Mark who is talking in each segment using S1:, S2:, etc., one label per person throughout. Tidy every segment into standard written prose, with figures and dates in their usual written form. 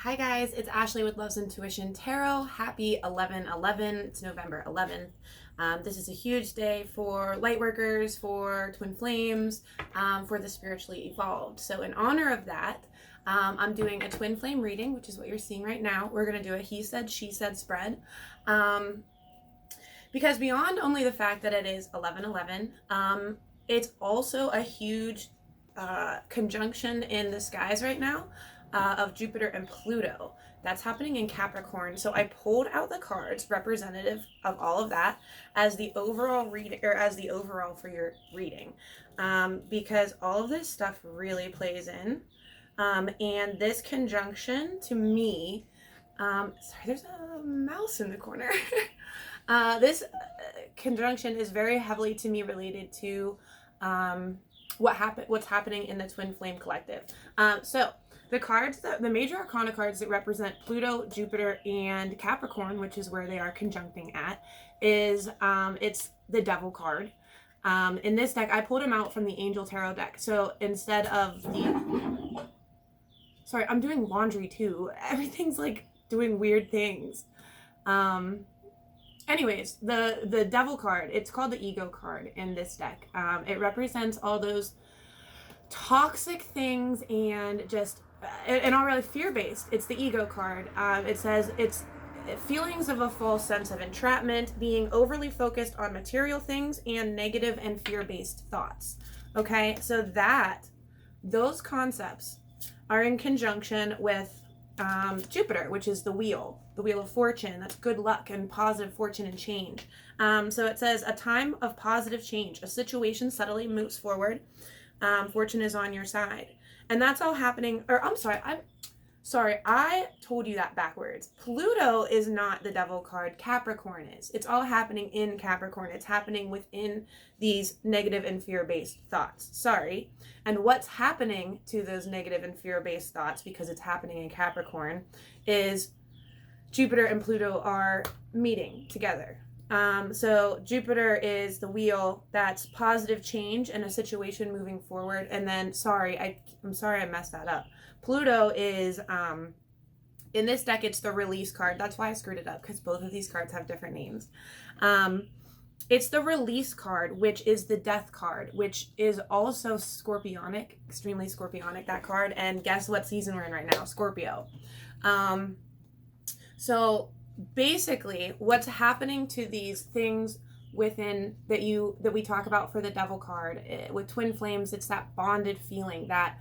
S1: Hi guys, it's Ashley with Love's Intuition Tarot. Happy 11/11. It's November 11th. This is a huge day for lightworkers, for twin flames, for the spiritually evolved. So in honor of that, I'm doing a twin flame reading, which is what you're seeing right now. We're going to do a he said, she said spread. Because beyond only the fact that it is 11/11, it's also a huge conjunction in the skies right now. Of Jupiter and Pluto. That's happening in Capricorn. So I pulled out the cards representative of all of that as the overall read, or as the overall for your reading, because all of this stuff really plays in. And this conjunction to me, sorry, there's a mouse in the corner. This conjunction is very heavily to me related to what's happening in the Twin Flame Collective. So the cards, the major arcana cards that represent Pluto, Jupiter, and Capricorn, which is where they are conjuncting at, is it's the Devil card. In this deck, I pulled them out from the Angel Tarot deck. So instead of the... Sorry, I'm doing laundry too. Everything's like doing weird things. Anyways, the Devil card, it's called the Ego card in this deck. It represents all those toxic things and just... and all really fear-based. It's the Ego card. It says it's feelings of a false sense of entrapment, being overly focused on material things, and negative and fear-based thoughts. Okay, so those concepts are in conjunction with Jupiter, which is the wheel of fortune. That's good luck and positive fortune and change. So it says a time of positive change. A situation subtly moves forward. Fortune is on your side. And that's all happening, or I'm sorry, I told you that backwards. Pluto is not the Devil card, Capricorn is. It's all happening in Capricorn. It's happening within these negative and fear-based thoughts. Sorry. And what's happening to those negative and fear-based thoughts, because it's happening in Capricorn, is Jupiter and Pluto are meeting together. So Jupiter is the wheel, that's positive change and a situation moving forward. And then, I'm sorry I messed that up. Pluto is, in this deck, it's the release card. That's why I screwed it up, because both of these cards have different names. It's the release card, which is the death card, which is also scorpionic, extremely scorpionic, that card. And guess what season we're in right now? Scorpio. So basically what's happening to these things within that we talk about for the Devil card with twin flames, it's that bonded feeling, that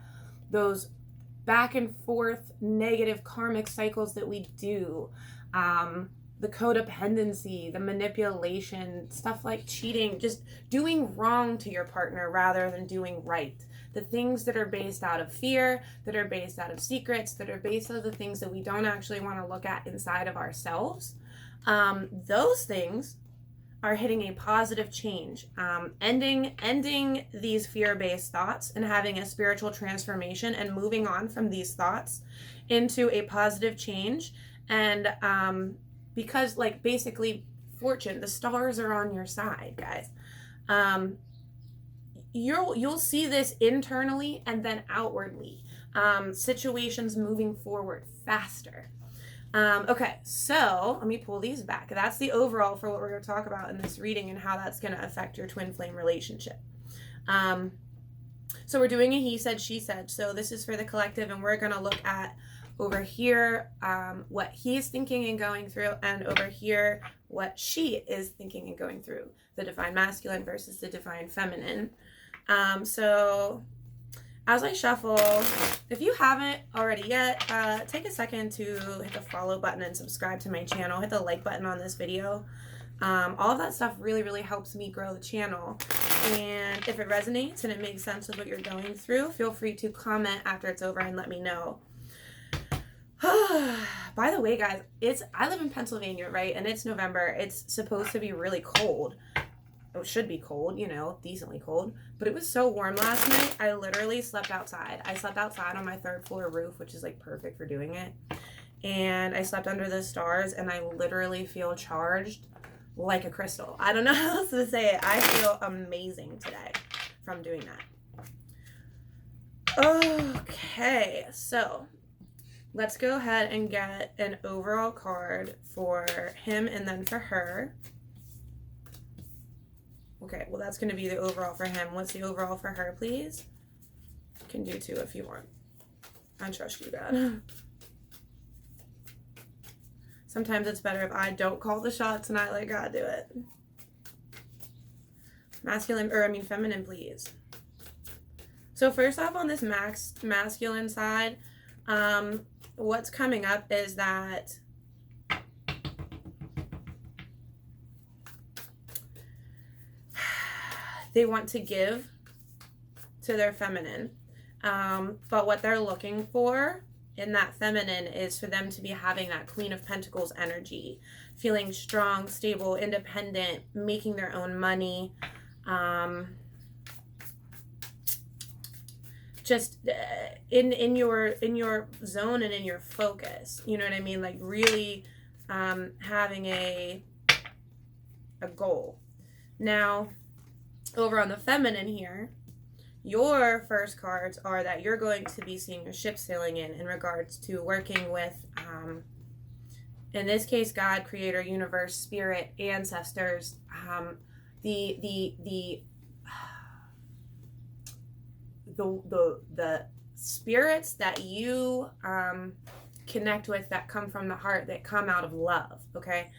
S1: those back and forth negative karmic cycles that we do, the codependency, the manipulation, stuff like cheating, just doing wrong to your partner rather than doing right. The things that are based out of fear, that are based out of secrets, that are based out of the things that we don't actually want to look at inside of ourselves. Those things are hitting a positive change, ending these fear-based thoughts and having a spiritual transformation and moving on from these thoughts into a positive change. And because, like, basically fortune, the stars are on your side, guys. You'll see this internally and then outwardly. Situations moving forward faster. Okay, so let me pull these back. That's the overall for what we're going to talk about in this reading and how that's going to affect your twin flame relationship. So we're doing a he said, she said. So this is for the collective, and we're going to look at over here what he's thinking and going through, and over here what she is thinking and going through. The divine masculine versus the divine feminine. So as I shuffle, if you haven't already yet, take a second to hit the follow button and subscribe to my channel. Hit the like button on this video. All of that stuff really, really helps me grow the channel. And if it resonates and it makes sense with what you're going through, feel free to comment after it's over and let me know. By the way, guys, I live in Pennsylvania, right? And it's November. It's supposed to be really cold. It should be cold, you know, decently cold, but it was so warm last night. I literally slept outside. I slept outside on my 3rd floor roof, which is like perfect for doing it. And I slept under the stars, and I literally feel charged like a crystal. I don't know how else to say it. I feel amazing today from doing that. Okay, so let's go ahead and get an overall card for him and then for her. Okay, well, that's going to be the overall for him. What's the overall for her, please? You can do 2 if you want. I trust you, God. Sometimes it's better if I don't call the shots and I let God do it. Feminine, please. So first off, on this masculine side, what's coming up is that they want to give to their feminine. But what they're looking for in that feminine is for them to be having that Queen of Pentacles energy, feeling strong, stable, independent, making their own money, just in your zone and in your focus. You know what I mean? Like really having a goal. Now, over on the feminine here, your first cards are that you're going to be seeing your ship sailing in regards to working with, in this case, God, Creator, Universe, Spirit, Ancestors, the spirits that you connect with, that come from the heart, that come out of love. Okay,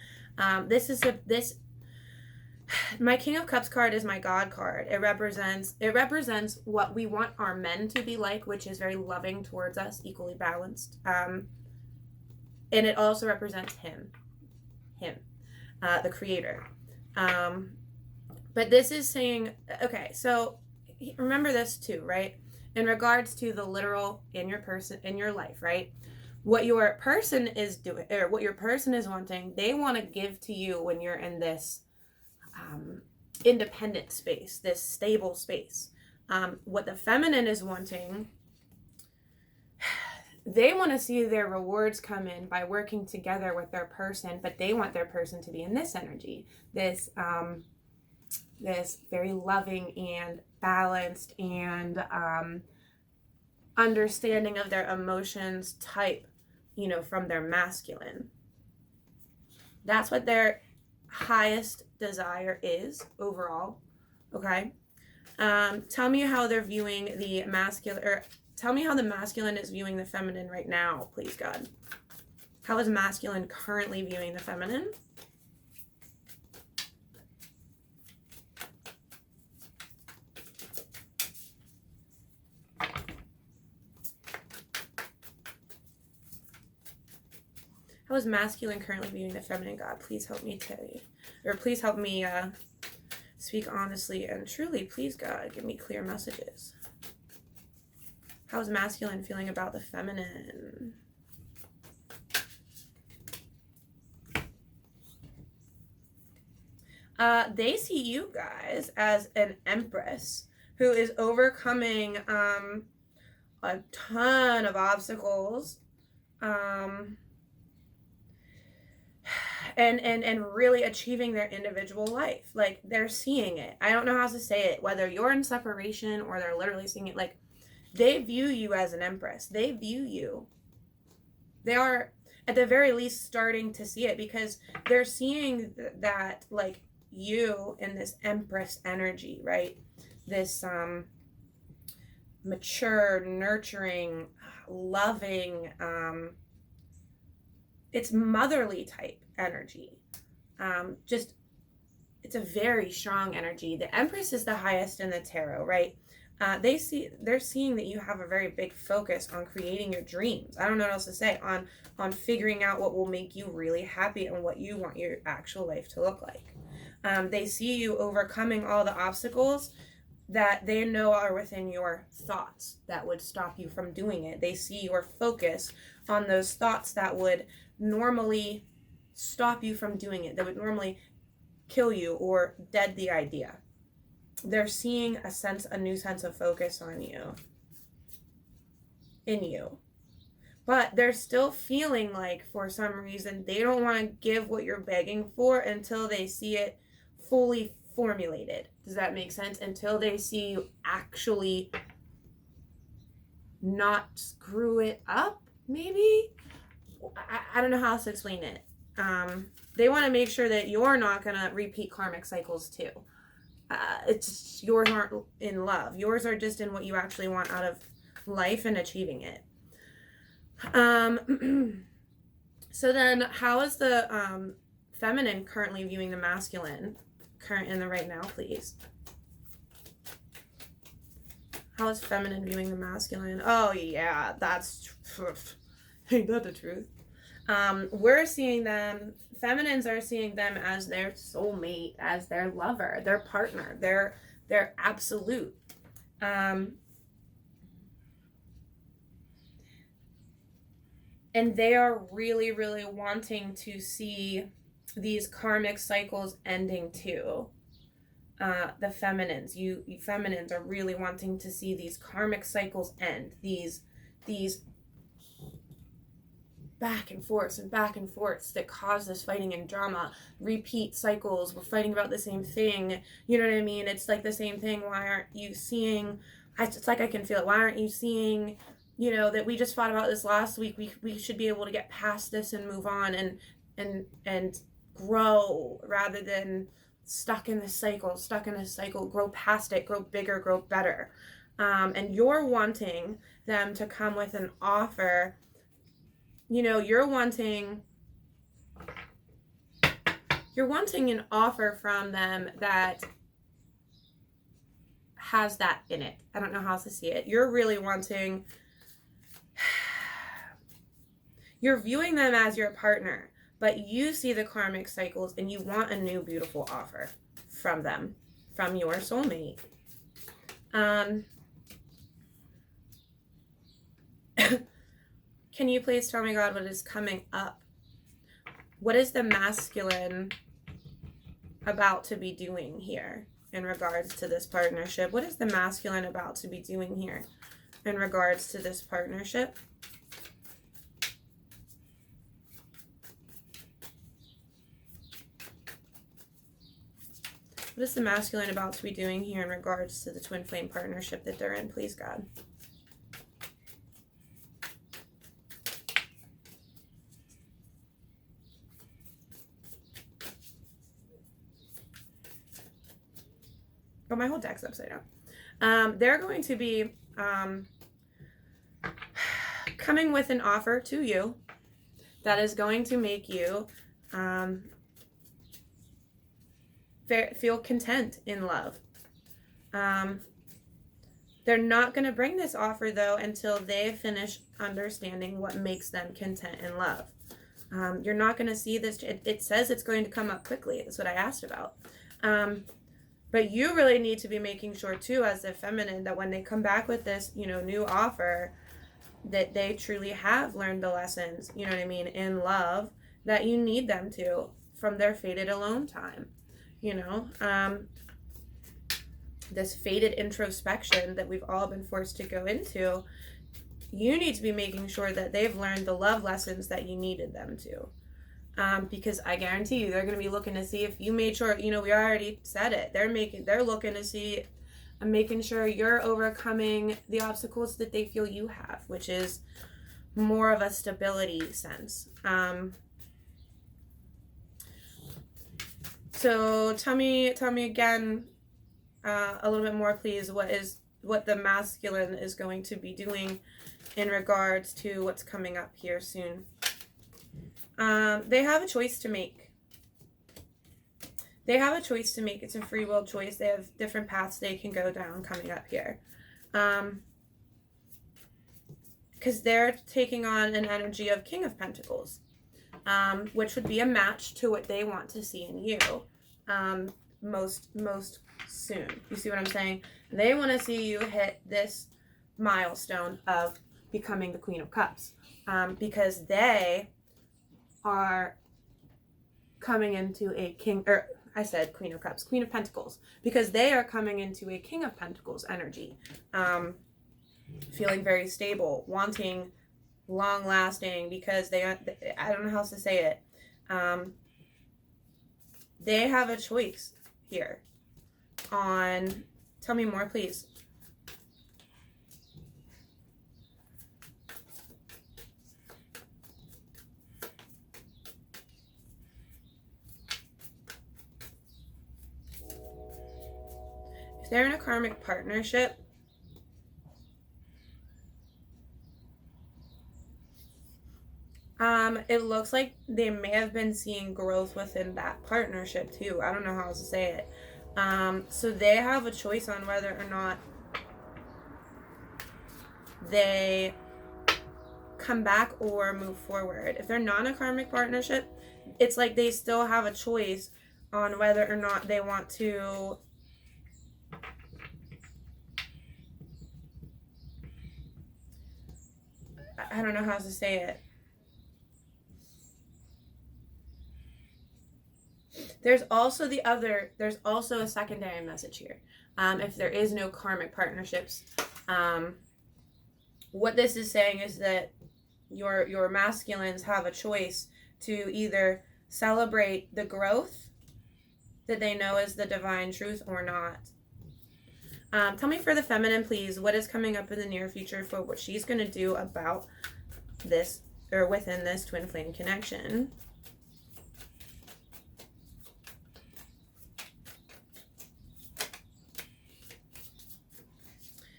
S1: my King of Cups card is my God card. It represents what we want our men to be like, which is very loving towards us, equally balanced. And it also represents him, the Creator. But this is saying, okay, so remember this too, right? In regards to the literal in your life, right? What your person is doing, or what your person is wanting, they want to give to you when you're in this independent space, this stable space. What the feminine is wanting, they want to see their rewards come in by working together with their person, but they want their person to be in this energy, this very loving and balanced and understanding of their emotions type, from their masculine. That's what their highest desire is overall. Okay. Tell me how they're viewing the masculine, or tell me how the masculine is viewing the feminine right now, please, God. How is masculine currently viewing the feminine? How is masculine currently viewing the feminine, God? Please help me tell you. Or please help me speak honestly and truly. Please, God, give me clear messages. How is masculine feeling about the feminine? They see you guys as an empress who is overcoming a ton of obstacles. And really achieving their individual life. Like, they're seeing it. I don't know how to say it, whether you're in separation or they're literally seeing it. Like, they view you as an empress. They view you. They are, at the very least, starting to see it, because they're seeing that, like, you in this empress energy, right? This mature, nurturing, loving, it's motherly type energy. It's a very strong energy. The Empress is the highest in the tarot, right? They're seeing that you have a very big focus on creating your dreams. I don't know what else to say, on figuring out what will make you really happy and what you want your actual life to look like. They see you overcoming all the obstacles that they know are within your thoughts that would stop you from doing it. They see your focus on those thoughts that would normally stop you from doing it, that would normally kill you or dead the idea. They're seeing a new sense of focus on you, in you. But they're still feeling like, for some reason, they don't want to give what you're begging for until they see it fully formulated. Does that make sense? Until they see you actually not screw it up maybe, I don't know how else to explain it. They want to make sure that you're not going to repeat karmic cycles too. It's just, yours aren't in love. Yours are just in what you actually want out of life and achieving it. So then how is the feminine currently viewing the masculine current in the right now, please? How is feminine viewing the masculine? Oh yeah, that's, ain't that the truth? We're seeing them, feminines are seeing them as their soulmate, as their lover, their partner, their absolute. And they are really, really wanting to see these karmic cycles ending too. The feminines, you feminines are really wanting to see these karmic cycles end. These back and forths that cause this fighting and drama, repeat cycles. We're fighting about the same thing. You know what I mean? It's like the same thing. Why aren't you seeing? It's like I can feel it. Why aren't you seeing? You know that we just fought about this last week. We should be able to get past this and move on and grow rather than stuck in this cycle. Grow past it. Grow bigger. Grow better. And you're wanting them to come with an offer. You know, you're wanting an offer from them that has that in it. I don't know how else to see it. You're really wanting, you're viewing them as your partner, but you see the karmic cycles and you want a new beautiful offer from them, from your soulmate. Can you please tell me, God, what is coming up? What is the masculine about to be doing here in regards to this partnership? What is the masculine about to be doing here in regards to this partnership? What is the masculine about to be doing here in regards to the twin flame partnership that they're in, please, God? Oh, my whole deck's upside down. They're going to be coming with an offer to you that is going to make you feel content in love. They're not going to bring this offer, though, until they finish understanding what makes them content in love. You're not going to see this. It says it's going to come up quickly. That's what I asked about. But you really need to be making sure, too, as the feminine, that when they come back with this, you know, new offer, that they truly have learned the lessons, you know what I mean, in love, that you need them to from their fated alone time, you know. This fated introspection that we've all been forced to go into, you need to be making sure that they've learned the love lessons that you needed them to. Because I guarantee you, they're going to be looking to see if you made sure, you know, we already said it. They're looking to see and making sure you're overcoming the obstacles that they feel you have, which is more of a stability sense. So tell me again, a little bit more, please. What the masculine is going to be doing in regards to what's coming up here soon. They have a choice to make. It's a free will choice. They have different paths they can go down coming up here. Because they're taking on an energy of King of Pentacles, which would be a match to what they want to see in you most soon. You see what I'm saying? They want to see you hit this milestone of becoming the Queen of Cups, because they are coming into a Queen of Cups, Queen of Pentacles, because they are coming into a King of Pentacles energy, feeling very stable, wanting long lasting, because I don't know how else to say it. They have a choice here on, tell me more, please. if they're in a karmic partnership, it looks like they may have been seeing growth within that partnership too. I don't know how else to say it. So they have a choice on whether or not they come back or move forward. If they're not in a karmic partnership, it's like they still have a choice on whether or not they want to I don't know how to say it. There's also a secondary message here. If there is no karmic partnerships, what this is saying is that your masculines have a choice to either celebrate the growth that they know is the divine truth or not. Tell me for the feminine, please, what is coming up in the near future for what she's going to do about this, or within this twin flame connection.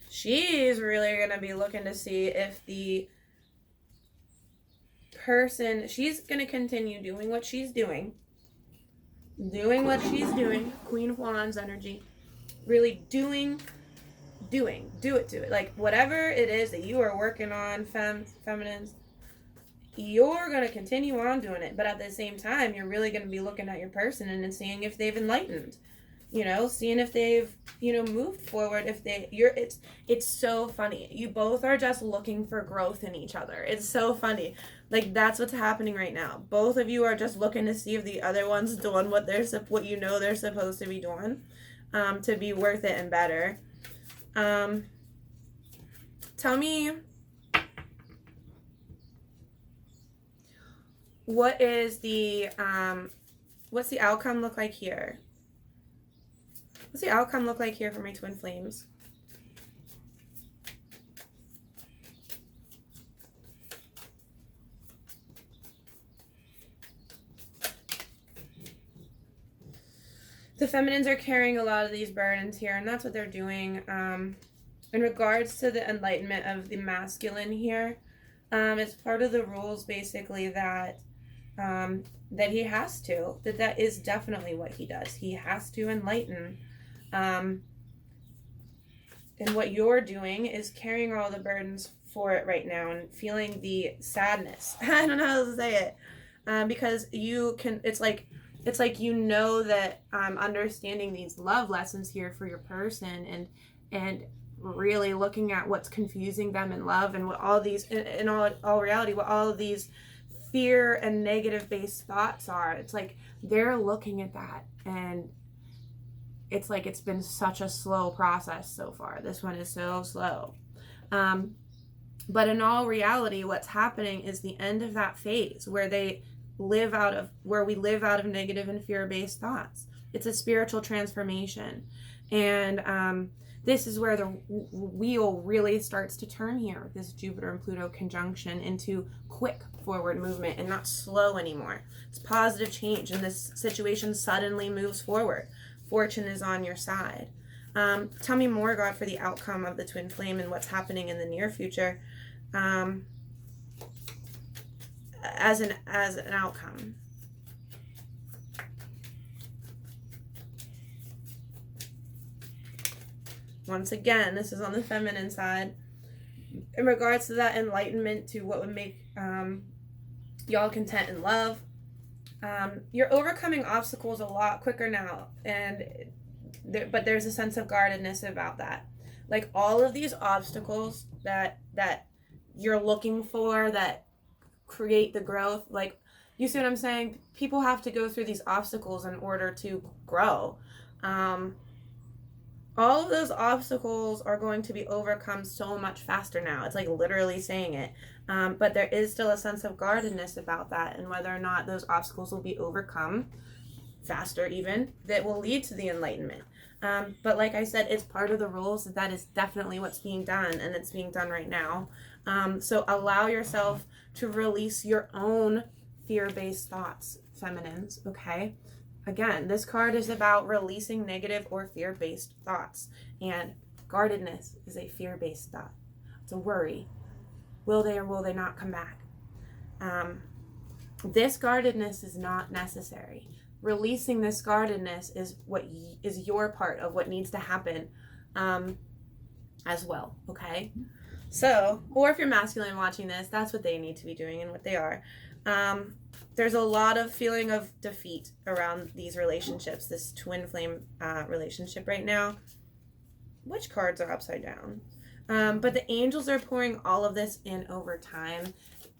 S1: She's really going to be looking to see if the person, she's going to continue doing what she's doing. Queen of Wands energy. Really do it. Like, whatever it is that you are working on, feminines, you're going to continue on doing it. But at the same time, you're really going to be looking at your person and seeing if they've enlightened. Seeing if they've, moved forward, it's so funny. You both are just looking for growth in each other. It's so funny. Like, that's what's happening right now. Both of you are just looking to see if the other one's doing what they're supposed to be doing, to be worth it and better. Tell me, what's the outcome look like here? What's the outcome look like here for my twin flames? The feminines are carrying a lot of these burdens here, and that's what they're doing. In regards to the enlightenment of the masculine here, it's part of the rules, basically, that he has to. That is definitely what he does. He has to enlighten. And what you're doing is carrying all the burdens for it right now and feeling the sadness. I don't know how to say it. Because you can, it's like that I'm understanding these love lessons here for your person, and really looking at what's confusing them in love, and what all these, in all reality, what all of these fear and negative based thoughts are. It's like they're looking at that, and it's like it's been such a slow process so far. This one is so slow. But in all reality, what's happening is the end of that phase where we live out of negative and fear-based thoughts. It's a spiritual transformation. And this is where the wheel really starts to turn here with this Jupiter and Pluto conjunction into quick forward movement and not slow anymore. It's positive change, and this situation suddenly moves forward. Fortune is on your side. Tell me more, God, for the outcome of the twin flame and what's happening in the near future, as an outcome. Once again, this is on the feminine side. In regards to that enlightenment, to what would make y'all content in love, you're overcoming obstacles a lot quicker now, but there's a sense of guardedness about that. Like, all of these obstacles that you're looking for that create the growth, like, you see what I'm saying? People have to go through these obstacles in order to grow. All of those obstacles are going to be overcome so much faster now. It's like literally saying it. But there is still a sense of guardedness about that, and whether or not those obstacles will be overcome faster even, that will lead to the enlightenment. But like I said, it's part of the rules. That is definitely what's being done, and it's being done right now. So allow yourself to release your own fear-based thoughts, feminines, okay? again, this card is about releasing negative or fear-based thoughts. And guardedness is a fear-based thought. It's a worry. Will they or will they not come back? This guardedness is not necessary. Releasing this guardedness is what is your part of what needs to happen as well, okay? So, or if you're masculine watching this, that's what they need to be doing and what they are. There's a lot of feeling of defeat around these relationships, this twin flame relationship right now. Which cards are upside down? But the angels are pouring all of this in over time,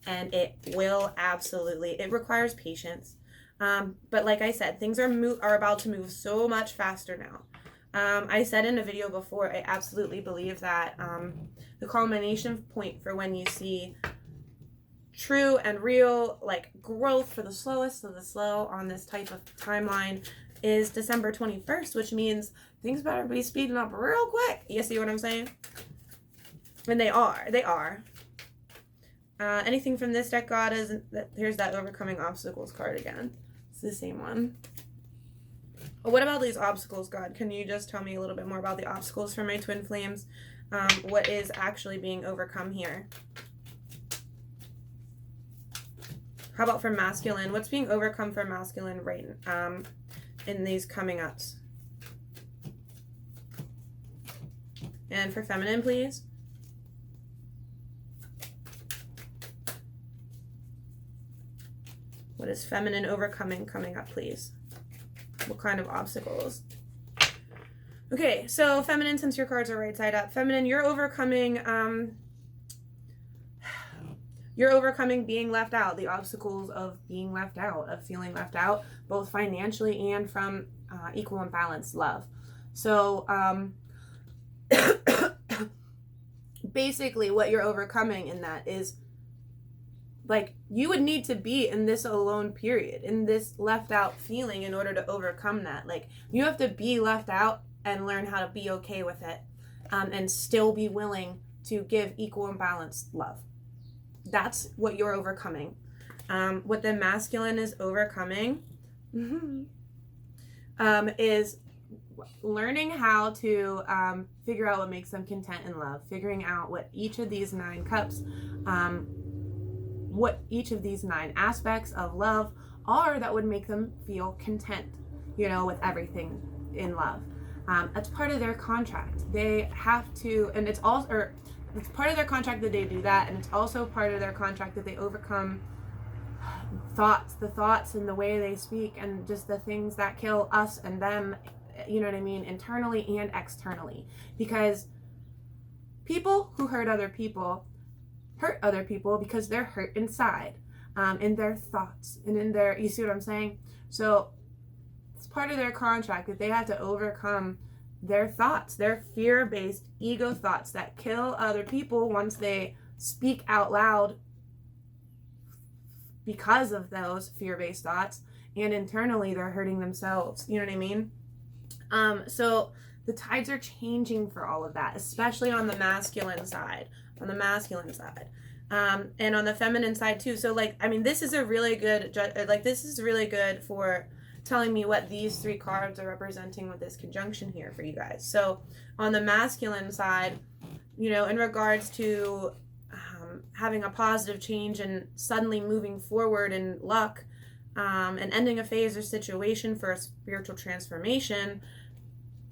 S1: and it will absolutely, it requires patience. But like I said, things are about to move so much faster now. I said in a video before, I absolutely believe that the culmination point for when you see true and real like growth for the slowest of the slow on this type of timeline is December 21st, which means things better be speeding up real quick. You see what I'm saying? And they are. Anything from this deck, God, is here's that overcoming obstacles card again. It's the same one. What about these obstacles, God? Can you just tell me a little bit more about the obstacles for my twin flames? What is actually being overcome here? How about for masculine? What's being overcome for masculine right in these coming ups? And for feminine, please. What is feminine overcoming coming up, please? What kind of obstacles? Okay, so feminine, since your cards are right side up, feminine, you're overcoming being left out, the obstacles of being left out, of feeling left out, both financially and from equal and balanced love. So basically what you're overcoming in that is, like, you would need to be in this alone period, in this left out feeling in order to overcome that. Like, you have to be left out and learn how to be okay with it, and still be willing to give equal and balanced love. That's what you're overcoming. What the masculine is overcoming is learning how to figure out what makes them content in love, figuring out what each of these 9 cups, what each of these 9 aspects of love are that would make them feel content, with everything in love. That's part of their contract. They have to, and it's part of their contract that they do that, and it's also part of their contract that they overcome the thoughts and the way they speak and just the things that kill us and them, you know what I mean, internally and externally. Because people who hurt other people because they're hurt inside, in their thoughts and in their, you see what I'm saying? So it's part of their contract that they have to overcome their thoughts, their fear-based ego thoughts that kill other people once they speak out loud because of those fear-based thoughts, and internally they're hurting themselves, you know what I mean? So the tides are changing for all of that, especially on the masculine side. And on the feminine side too. So this is a really good, this is really good for telling me what these 3 cards are representing with this conjunction here for you guys. So on the masculine side, in regards to having a positive change and suddenly moving forward in luck, and ending a phase or situation for a spiritual transformation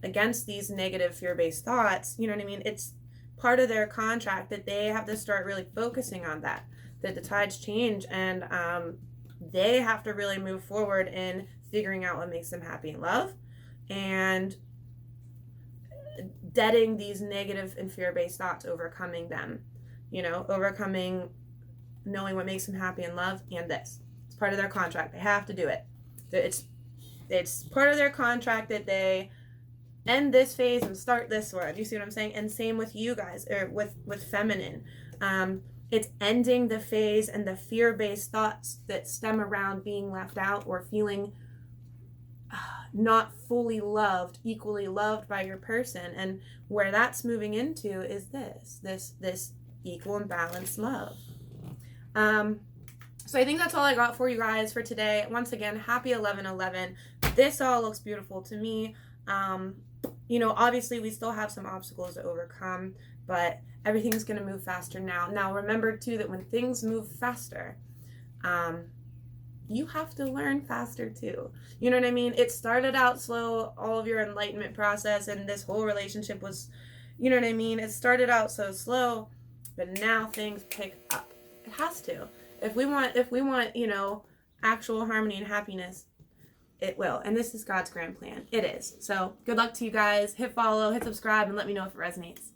S1: against these negative fear-based thoughts, you know what I mean? It's part of their contract that they have to start really focusing on that the tides change, and they have to really move forward in figuring out what makes them happy in love and deading these negative and fear-based thoughts, overcoming them, overcoming knowing what makes them happy in love. And this, it's part of their contract. They have to do it. It's part of their contract that they end this phase and start this one. You see what I'm saying? And same with you guys, or with feminine. It's ending the phase and the fear-based thoughts that stem around being left out or feeling not fully loved, equally loved by your person. And where that's moving into is this equal and balanced love. So I think that's all I got for you guys for today. Once again, happy 11/11. this all looks beautiful to me. You know, obviously we still have some obstacles to overcome, but everything's going to move faster now. Now, remember too that when things move faster, you have to learn faster too. You know what I mean? It started out slow, all of your enlightenment process, and this whole relationship was, you know what I mean? It started out so slow, but now things pick up. It has to. If we want, you know, actual harmony and happiness, it will. And this is God's grand plan. It is. So good luck to you guys. Hit follow, hit subscribe, and let me know if it resonates.